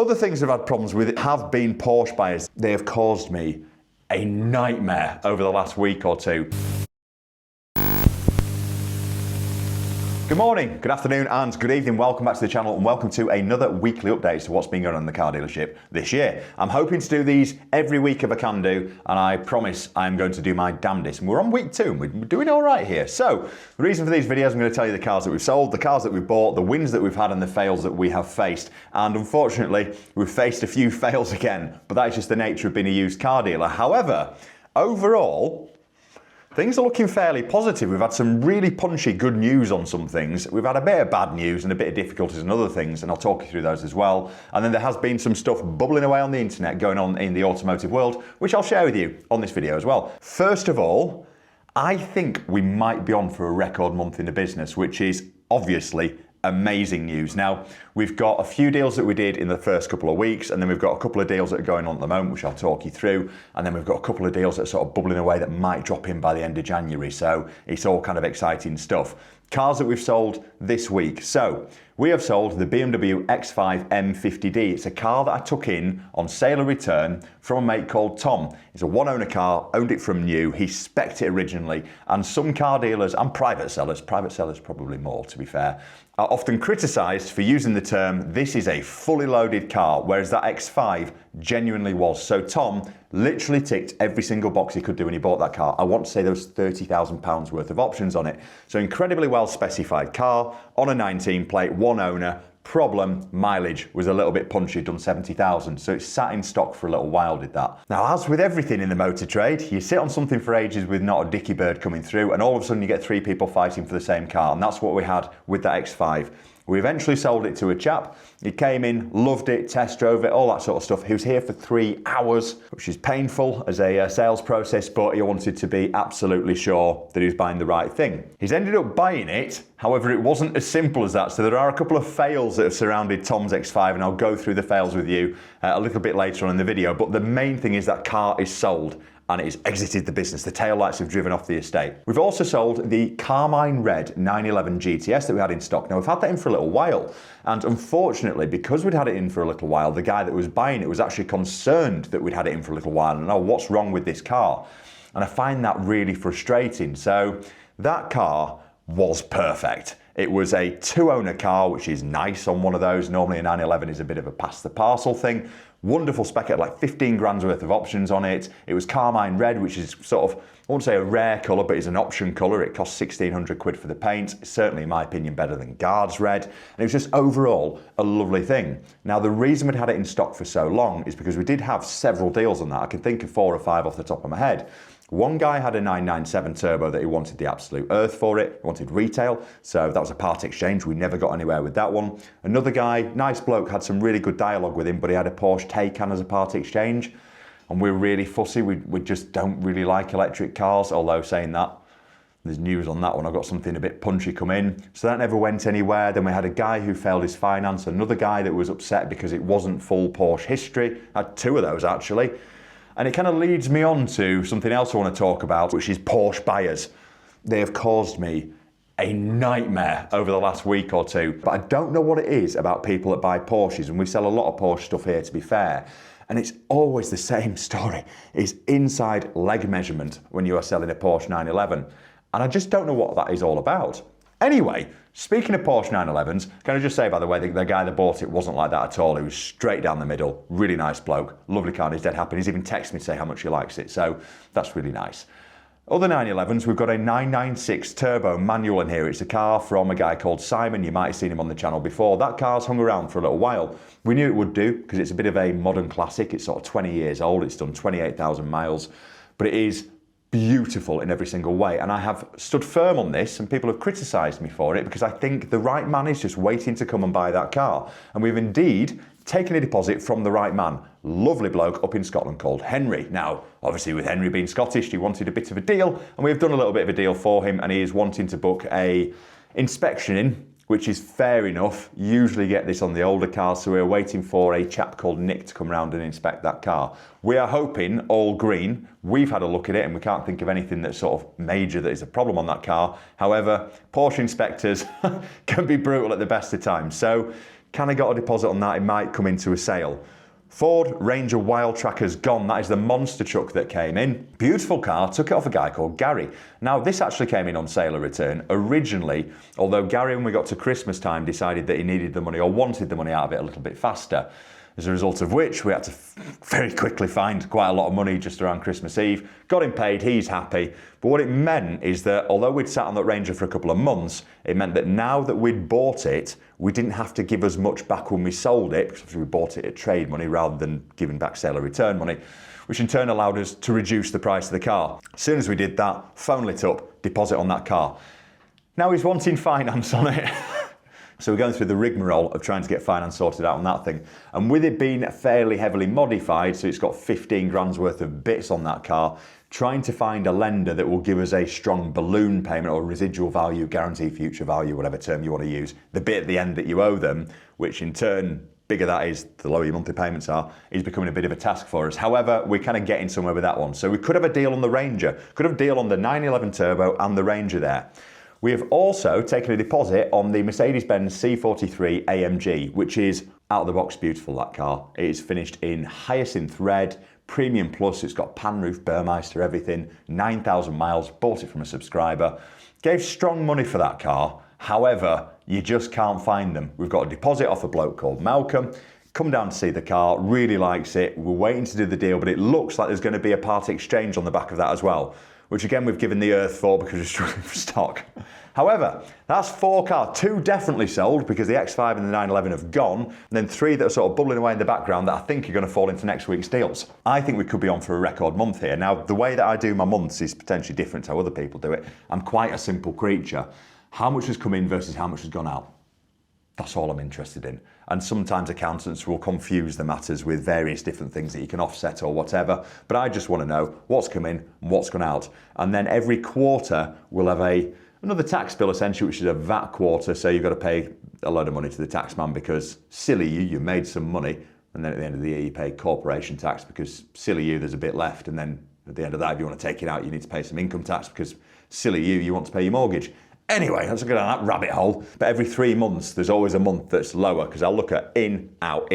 Other things I've had problems with have been Porsche buyers. They have caused me a nightmare over the last week or two. Good morning, good afternoon and good evening. Welcome back to the channel and welcome to another weekly update to what's been going on in the car dealership this year. I'm hoping to do these every week if I can do, and I promise I'm going to do my damnedest. And we're on week 2 and we're doing all right here. So the reason for these videos, I'm going to tell you the cars that we've sold, the cars that we've bought, the wins that we've had and the fails that we have faced. And unfortunately, we've faced a few fails again, but that is just the nature of being a used car dealer. However, overall, things are looking fairly positive. We've had some really punchy good news on some things. We've had a bit of bad news and a bit of difficulties on other things, and I'll talk you through those as well. And then there has been some stuff bubbling away on the internet going on in the automotive world, which I'll share with you on this video as well. First of all, I think we might be on for a record month in the business, which is obviously amazing news. Now, we've got a few deals that we did in the first couple of weeks, and then we've got a couple of deals that are going on at the moment, which I'll talk you through, and then we've got a couple of deals that are sort of bubbling away that might drop in by the end of January, so it's all kind of exciting stuff. Cars that we've sold this week. So, we have sold the BMW X5 M50D. It's a car that I took in on sale or return from a mate called Tom. It's a one-owner car, owned it from new, he spec'd it originally, and some car dealers and private sellers probably more to be fair, are often criticised for using the term, this is a fully loaded car, whereas that X5 genuinely was. So Tom literally ticked every single box he could do when he bought that car. I want to say there was £30,000 worth of options on it. So incredibly well specified car, on a 19 plate, one owner. Problem, mileage was a little bit punchy, done 70,000, so it sat in stock for a little while, did that. Now, as with everything in the motor trade, you sit on something for ages with not a dicky bird coming through, and all of a sudden you get 3 people fighting for the same car, and that's what we had with that X5. We eventually sold it to a chap. He came in, loved it, test drove it, all that sort of stuff. He was here for 3 hours, which is painful as a sales process, but he wanted to be absolutely sure that he was buying the right thing. He's ended up buying it. However, it wasn't as simple as that. So there are a couple of fails that have surrounded Tom's X5, and I'll go through the fails with you a little bit later on in the video. But the main thing is that car is sold and it has exited the business. The taillights have driven off the estate. We've also sold the Carmine Red 911 GTS that we had in stock. Now, we've had that in for a little while, and unfortunately, because we'd had it in for a little while, the guy that was buying it was actually concerned that we'd had it in for a little while, and oh, what's wrong with this car? And I find that really frustrating. So that car was perfect. It was a 2-owner car, which is nice on one of those. Normally a 911 is a bit of a pass the parcel thing. Wonderful spec, it had like 15 grand's worth of options on it. It was Carmine Red, which is sort of, I won't say a rare colour, but it's an option colour. It costs 1,600 quid for the paint. It's certainly, in my opinion, better than Guards Red. And it was just overall a lovely thing. Now, the reason we'd had it in stock for so long is because we did have several deals on that. I can think of 4 or 5 off the top of my head. One guy had a 997 turbo that he wanted the absolute earth for it. He wanted retail, so that was a part exchange. We never got anywhere with that one. Another guy, nice bloke, had some really good dialogue with him, but he had a Porsche Taycan as a part exchange. And we're really fussy. We just don't really like electric cars, although saying that, there's news on that one. I've got something a bit punchy come in. So that never went anywhere. Then we had a guy who failed his finance, another guy that was upset because it wasn't full Porsche history. I had 2 of those actually. And it kind of leads me on to something else I want to talk about, which is Porsche buyers. They have caused me a nightmare over the last week or two. But I don't know what it is about people that buy Porsches, and we sell a lot of Porsche stuff here, to be fair. And it's always the same story. It's inside leg measurement when you are selling a Porsche 911. And I just don't know what that is all about. Anyway, speaking of Porsche 911s, can I just say, by the way, the guy that bought it wasn't like that at all. He was straight down the middle, really nice bloke, lovely car, and he's dead happy. He's even texted me to say how much he likes it, so that's really nice. Other 911s, we've got a 996 turbo manual in here. It's a car from a guy called Simon. You might have seen him on the channel before. That car's hung around for a little while. We knew it would do because it's a bit of a modern classic. It's sort of 20 years old. It's done 28,000 miles, but it is beautiful in every single way, and I have stood firm on this, and people have criticised me for it because I think the right man is just waiting to come and buy that car, and we've indeed taken a deposit from the right man. Lovely bloke up in Scotland called Henry. Now, obviously with Henry being Scottish, he wanted a bit of a deal, and we've done a little bit of a deal for him, and he is wanting to book a inspection in, which is fair enough. Usually get this on the older cars, so we're waiting for a chap called Nick to come round and inspect that car. We are hoping all green. We've had a look at it and we can't think of anything that's sort of major that is a problem on that car. However, Porsche inspectors can be brutal at the best of times. So Kind of got a deposit on that, it might come into a sale. Ford Ranger Wildtrak has gone. That is the monster truck that came in. Beautiful car, took it off a guy called Gary. Now, this actually came in on sale or return originally, although Gary, when we got to Christmas time, decided that he needed the money or wanted the money out of it a little bit faster. As a result of which, we had to very quickly find quite a lot of money just around Christmas Eve. Got him paid, he's happy. But what it meant is that although we'd sat on that Ranger for a couple of months, it meant that now that we'd bought it, we didn't have to give as much back when we sold it, because we bought it at trade money rather than giving back sale or return money, which in turn allowed us to reduce the price of the car. As soon as we did that, phone lit up, deposit on that car. Now he's wanting finance on it. So we're going through the rigmarole of trying to get finance sorted out on that thing. And with it being fairly heavily modified, so it's got 15 grand's worth of bits on that car, trying to find a lender that will give us a strong balloon payment or residual value, guarantee future value, whatever term you want to use, the bit at the end that you owe them, which in turn, bigger that is, the lower your monthly payments are, is becoming a bit of a task for us. However, we're kind of getting somewhere with that one. So we could have a deal on the Ranger, could have a deal on the 911 Turbo and the Ranger there. We have also taken a deposit on the Mercedes-Benz C43 AMG, which is out of the box beautiful, that car. It is finished in hyacinth red, premium plus, it's got pan roof, Burmeister, everything, 9,000 miles, bought it from a subscriber. Gave strong money for that car, however, you just can't find them. We've got a deposit off a bloke called Malcolm, come down to see the car, really likes it, we're waiting to do the deal, but it looks like there's going to be a part exchange on the back of that as well, which again we've given the earth for because we're struggling for stock. However, that's 4 cars, 2 definitely sold because the X5 and the 911 have gone, and then 3 that are sort of bubbling away in the background that I think are going to fall into next week's deals. I think we could be on for a record month here. Now, the way that I do my months is potentially different to how other people do it. I'm quite a simple creature. How much has come in versus how much has gone out? That's all I'm interested in. And sometimes accountants will confuse the matters with various different things that you can offset or whatever. But I just want to know what's come in and what's gone out. And then every quarter we'll have another tax bill essentially, which is a VAT quarter. So you've got to pay a load of money to the tax man because silly you made some money. And then at the end of the year you pay corporation tax because silly you, there's a bit left. And then at the end of that, if you want to take it out, you need to pay some income tax because silly you want to pay your mortgage. Anyway, let's go down that rabbit hole. But every 3 months, there's always a month that's lower because I'll look at in, out,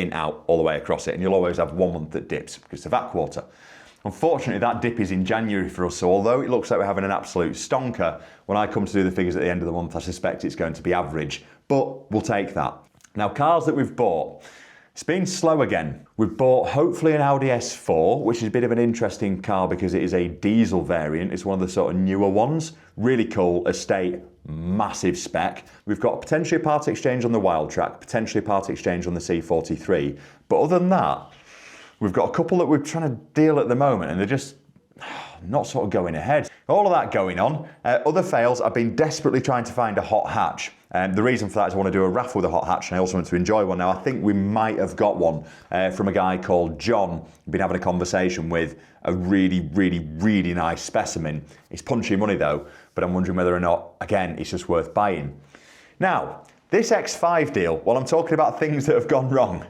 all the way across it. And you'll always have 1 month that dips because it's a VAT quarter. Unfortunately, that dip is in January for us. So although it looks like we're having an absolute stonker, when I come to do the figures at the end of the month, I suspect it's going to be average. But we'll take that. Now, cars that we've bought. It's been slow again. We've bought hopefully an Audi S4, which is a bit of an interesting car because it is a diesel variant. It's one of the sort of newer ones. Really cool, estate, massive spec. We've got potentially a part exchange on the Wildtrak, potentially a part exchange on the C43. But other than that, we've got a couple that we're trying to deal at the moment and they're just not sort of going ahead. All of that going on. Other fails, I've been desperately trying to find a hot hatch. The reason for that is I want to do a raffle with a hot hatch and I also want to enjoy one. Now I think we might have got one from a guy called John. I've been having a conversation with a really nice specimen. It's punchy money though, but I'm wondering whether or not, again, it's just worth buying. Now, this X5 deal, while I'm talking about things that have gone wrong,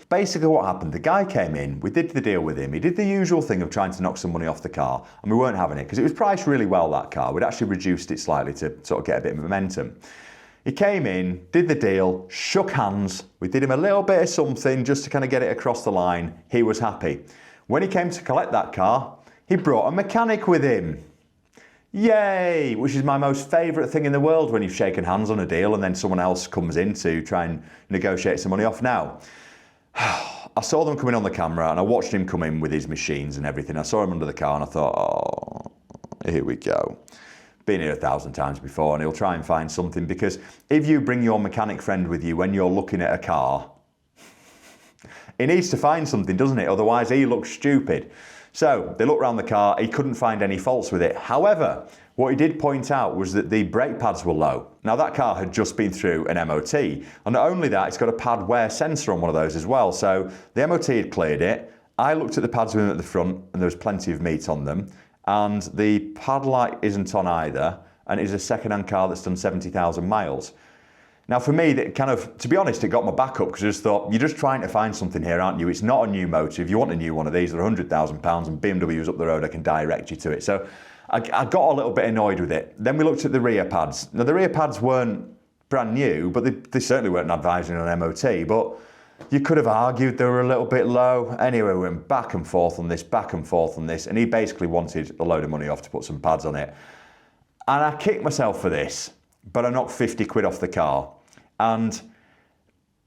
basically what happened, the guy came in, we did the deal with him, he did the usual thing of trying to knock some money off the car, and we weren't having it because it was priced really well, that car. We'd actually reduced it slightly to sort of get a bit of momentum. He came in, did the deal, shook hands, we did him a little bit of something just to kind of get it across the line. He was happy. When he came to collect that car, he brought a mechanic with him. Yay! Which is my most favourite thing in the world when you've shaken hands on a deal and then someone else comes in to try and negotiate some money off. Now, I saw them come in on the camera and I watched him come in with his machines and everything. I saw him under the car and I thought, oh, here we go. Been here 1,000 times before and he'll try and find something because if you bring your mechanic friend with you when you're looking at a car, he needs to find something, doesn't it? Otherwise he looks stupid. So they looked around the car, he couldn't find any faults with it. However, what he did point out was that the brake pads were low. Now that car had just been through an MOT, and not only that, it's got a pad wear sensor on one of those as well. So the MOT had cleared it. I looked at the pads with him at the front, and there was plenty of meat on them. And the pad light isn't on either, and it is a second-hand car that's done 70,000 miles. Now for me, that kind of, to be honest, it got my back up because I just thought, you're just trying to find something here, aren't you? It's not a new motor. If you want a new one of these, they're £100,000 and BMW's up the road, I can direct you to it. So I got a little bit annoyed with it. Then we looked at the rear pads. Now the rear pads weren't brand new, but they certainly weren't advising on MOT, but you could have argued they were a little bit low. Anyway, we went back and forth on this, and he basically wanted a load of money off to put some pads on it. And I kicked myself for this, but I knocked 50 quid off the car. And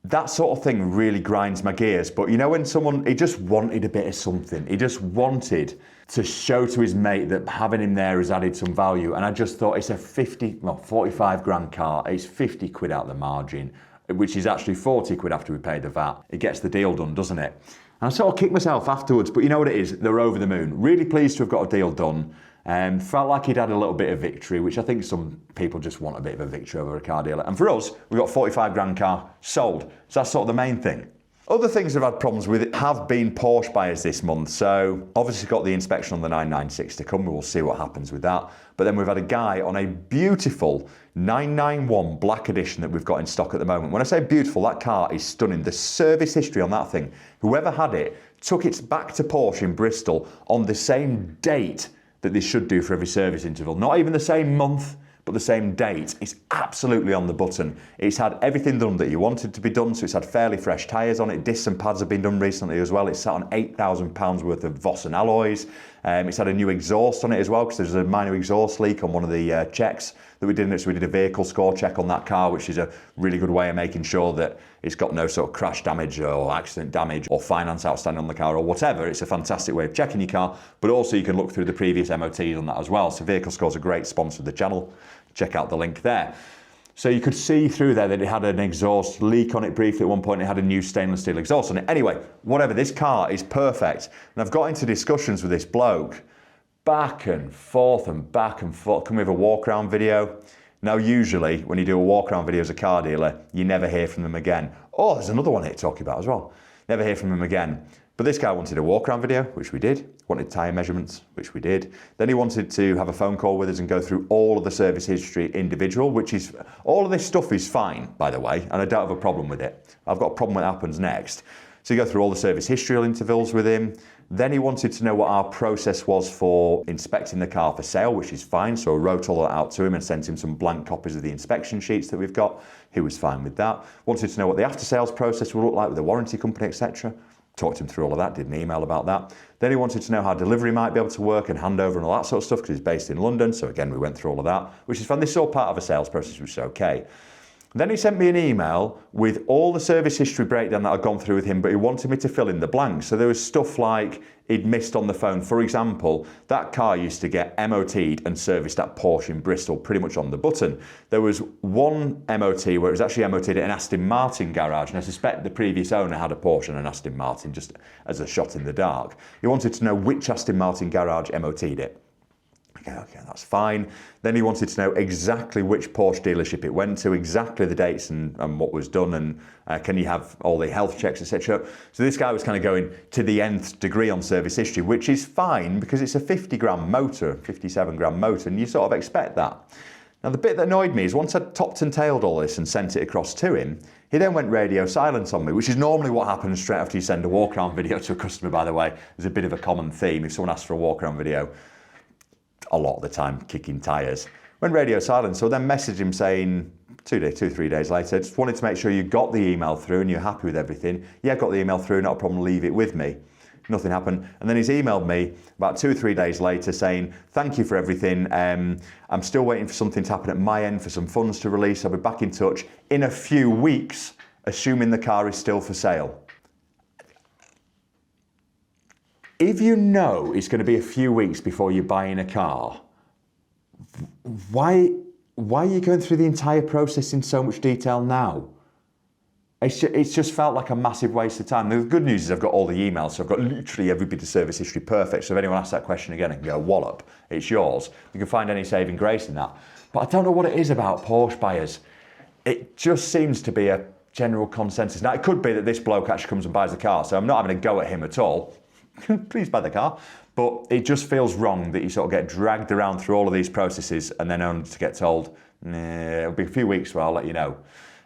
that sort of thing really grinds my gears. But you know, when he just wanted a bit of something. He just wanted to show to his mate that having him there has added some value. And I just thought, it's a 45 grand car. It's 50 quid out the margin, which is actually 40 quid after we paid the VAT. It gets the deal done, doesn't it? And I sort of kicked myself afterwards, but you know what it is? They're over the moon. Really pleased to have got a deal done. Felt like he'd had a little bit of victory, which I think some people just want a bit of a victory over a car dealer. And for us, we got a 45 grand car sold. So that's sort of the main thing. Other things I've had problems with have been Porsche buyers this month. So obviously got the inspection on the 996 to come. We'll see what happens with that. But then we've had a guy on a beautiful 991 Black Edition that we've got in stock at the moment. When I say beautiful, that car is stunning. The service history on that thing, whoever had it, took it back to Porsche in Bristol on the same date that they should do for every service interval. Not even the same month, but the same date. It's absolutely on the button. It's had everything done that you wanted to be done, so it's had fairly fresh tyres on it. Discs and pads have been done recently as well. It's sat on £8,000 worth of Vossen alloys. It's had a new exhaust on it as well, because there's a minor exhaust leak on one of the checks that we did. So we did a vehicle score check on that car, which is a really good way of making sure that it's got no sort of crash damage or accident damage or finance outstanding on the car or whatever. It's a fantastic way of checking your car, but also you can look through the previous MOTs on that as well. So Vehicle Score's a great sponsor of the channel. Check out the link there. So you could see through there that it had an exhaust leak on it briefly at one point. It had a new stainless steel exhaust on it. Anyway, whatever, this car is perfect. And I've got into discussions with this bloke, back and forth and back and forth. Can we have a walk around video? Now, usually when you do a walk around video as a car dealer, you never hear from them again. Oh, there's another one here to talk about as well. Never hear from them again. But this guy wanted a walk around video, which we did. Wanted tyre measurements, which we did. Then he wanted to have a phone call with us and go through all of the service history individual, which is, all of this stuff is fine, by the way, and I don't have a problem with it. I've got a problem when it happens next. So you go through all the service history intervals with him. Then he wanted to know what our process was for inspecting the car for sale, which is fine. So I wrote all that out to him and sent him some blank copies of the inspection sheets that we've got. He was fine with that. Wanted to know what the after sales process would look like with the warranty company, etc. Talked him through all of that, did an email about that. Then he wanted to know how delivery might be able to work and handover and all that sort of stuff, because he's based in London. So again, we went through all of that, which is fun. This is all part of a sales process, which is okay. Then he sent me an email with all the service history breakdown that I'd gone through with him, but he wanted me to fill in the blanks. So there was stuff like he'd missed on the phone. For example, that car used to get MOT'd and serviced at Porsche in Bristol, pretty much on the button. There was one MOT where it was actually MOT'd at an Aston Martin garage, and I suspect the previous owner had a Porsche and an Aston Martin, just as a shot in the dark. He wanted to know which Aston Martin garage MOT'd it. Okay, that's fine. Then he wanted to know exactly which Porsche dealership it went to, exactly the dates and what was done, and can you have all the health checks, etc. So this guy was kind of going to the nth degree on service history, which is fine because it's a 50 grand motor, 57 grand motor, and you sort of expect that. Now the bit that annoyed me is once I'd topped and tailed all this and sent it across to him, he then went radio silent on me, which is normally what happens straight after you send a walk around video to a customer, by the way. There's a bit of a common theme. If someone asks for a walk around video, a lot of the time kicking tyres. Went radio silent, so then messaged him saying 3 days later, just wanted to make sure you got the email through and you're happy with everything. Yeah, got the email through, not a problem, leave it with me. Nothing happened. And then he's emailed me about 2 or 3 days later saying, thank you for everything. I'm still waiting for something to happen at my end for some funds to release. I'll be back in touch in a few weeks, assuming the car is still for sale. If you know it's going to be a few weeks before you're buying a car, why are you going through the entire process in so much detail now? It's just felt like a massive waste of time. The good news is I've got all the emails, so I've got literally every bit of service history perfect. So if anyone asks that question again, I can go, wallop, it's yours. You can find any saving grace in that. But I don't know what it is about Porsche buyers. It just seems to be a general consensus. Now, it could be that this bloke actually comes and buys the car, so I'm not having a go at him at all. Please buy the car. But it just feels wrong that you sort of get dragged around through all of these processes and then only to get told, nah, it'll be a few weeks where I'll let you know.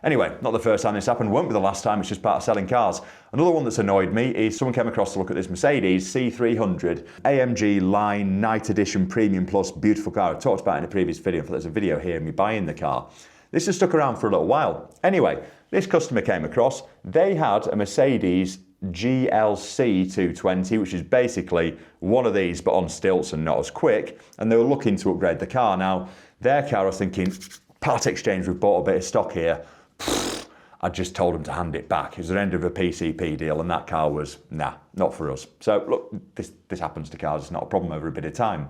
Anyway, not the first time this happened, won't be the last time, it's just part of selling cars. Another one that's annoyed me is someone came across to look at this Mercedes C300 AMG Line Night Edition Premium Plus, beautiful car. I talked about it in a previous video, there's a video here of me buying the car. This has stuck around for a little while. Anyway, this customer came across, they had a Mercedes GLC 220, which is basically one of these but on stilts and not as quick, and they were looking to upgrade the car. Now, their car, I was thinking, part exchange, we've bought a bit of stock here. I just told them to hand it back. It was the end of a PCP deal, and that car was, nah, not for us. So look, this happens to cars, it's not a problem over a bit of time.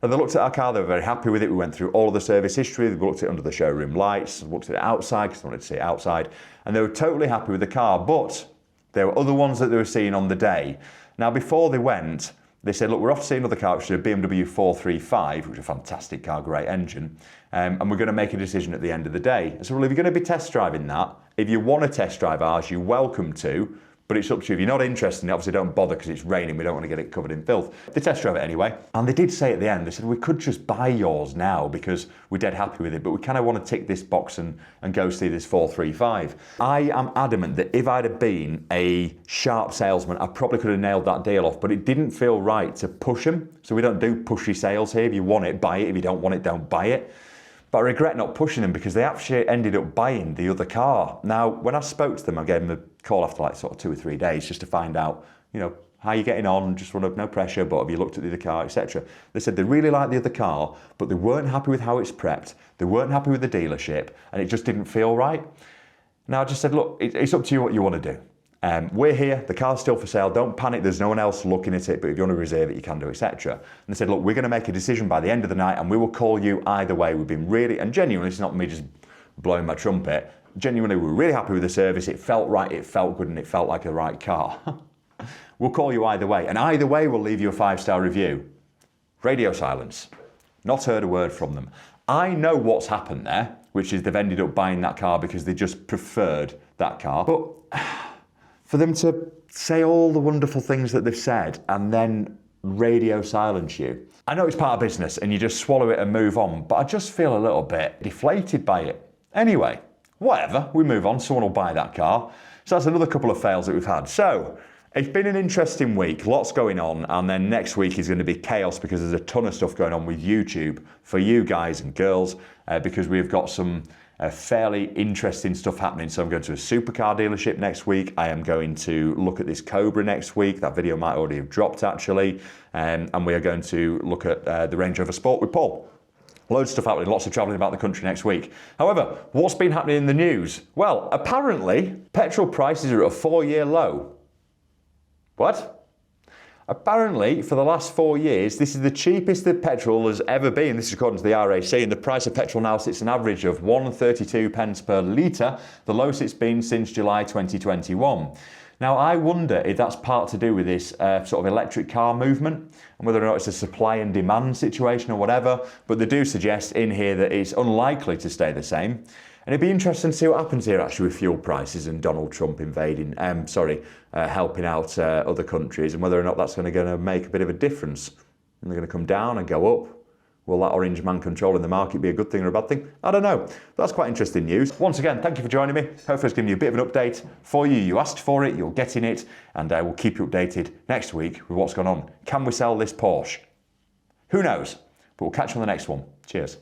And they looked at our car, they were very happy with it. We went through all of the service history, they looked at it under the showroom lights, looked at it outside because they wanted to see it outside, and they were totally happy with the car, but there were other ones that they were seeing on the day. Now, before they went, they said, look, we're off to see another car, which is a BMW 435, which is a fantastic car, great engine, and we're going to make a decision at the end of the day. So, well, if you're going to be test driving that, if you want to test drive ours, you're welcome to, but it's up to you. If you're not interested in it, obviously don't bother because it's raining, we don't want to get it covered in filth. They test drove it anyway, and they did say at the end, they said, we could just buy yours now because we're dead happy with it, but we kind of want to tick this box and go see this 435. I am adamant that if I'd have been a sharp salesman, I probably could have nailed that deal off, but it didn't feel right to push them. So we don't do pushy sales here. If you want it, buy it. If you don't want it, don't buy it. But I regret not pushing them because they actually ended up buying the other car. Now, when I spoke to them, I gave them a call after like sort of 2 or 3 days just to find out, you know, how you getting on, just want to, no pressure, but have you looked at the other car, etc. They said they really liked the other car, but they weren't happy with how it's prepped, they weren't happy with the dealership, and it just didn't feel right. Now, I just said, look, it's up to you what you want to do. We're here, the car's still for sale, don't panic, there's no one else looking at it, but if you want to reserve it, you can do, etc. And they said, look, we're going to make a decision by the end of the night and we will call you either way. We've been really, and genuinely, it's not me just blowing my trumpet, genuinely, we're really happy with the service, it felt right, it felt good, and it felt like the right car. We'll call you either way, and either way we'll leave you a 5-star review. Radio silence. Not heard a word from them. I know what's happened there, which is they've ended up buying that car because they just preferred that car. But for them to say all the wonderful things that they've said and then radio silence you. I know it's part of business and you just swallow it and move on, but I just feel a little bit deflated by it. Anyway, whatever, we move on, someone will buy that car. So that's another couple of fails that we've had. So, it's been an interesting week, lots going on, and then next week is going to be chaos because there's a ton of stuff going on with YouTube for you guys and girls because we've got some fairly interesting stuff happening. So I'm going to a supercar dealership next week. I am going to look at this Cobra next week. That video might already have dropped actually. And we are going to look at the Range Rover Sport with Paul. Loads of stuff happening, lots of travelling about the country next week. However, what's been happening in the news? Well, apparently petrol prices are at a 4-year low. What? Apparently, for the last 4 years, this is the cheapest that petrol has ever been. This is according to the RAC, and the price of petrol now sits an average of 132 pence per litre, the lowest it's been since July 2021. Now, I wonder if that's part to do with this sort of electric car movement, and whether or not it's a supply and demand situation or whatever, but they do suggest in here that it's unlikely to stay the same. And it'd be interesting to see what happens here actually with fuel prices and Donald Trump invading, helping out other countries, and whether or not that's going to make a bit of a difference. And they're going to come down and go up. Will that orange man controlling the market be a good thing or a bad thing? I don't know. But that's quite interesting news. Once again, thank you for joining me. Hopefully it's giving you a bit of an update for you. You asked for it, you're getting it, and I will keep you updated next week with what's going on. Can we sell this Porsche? Who knows? But we'll catch you on the next one. Cheers.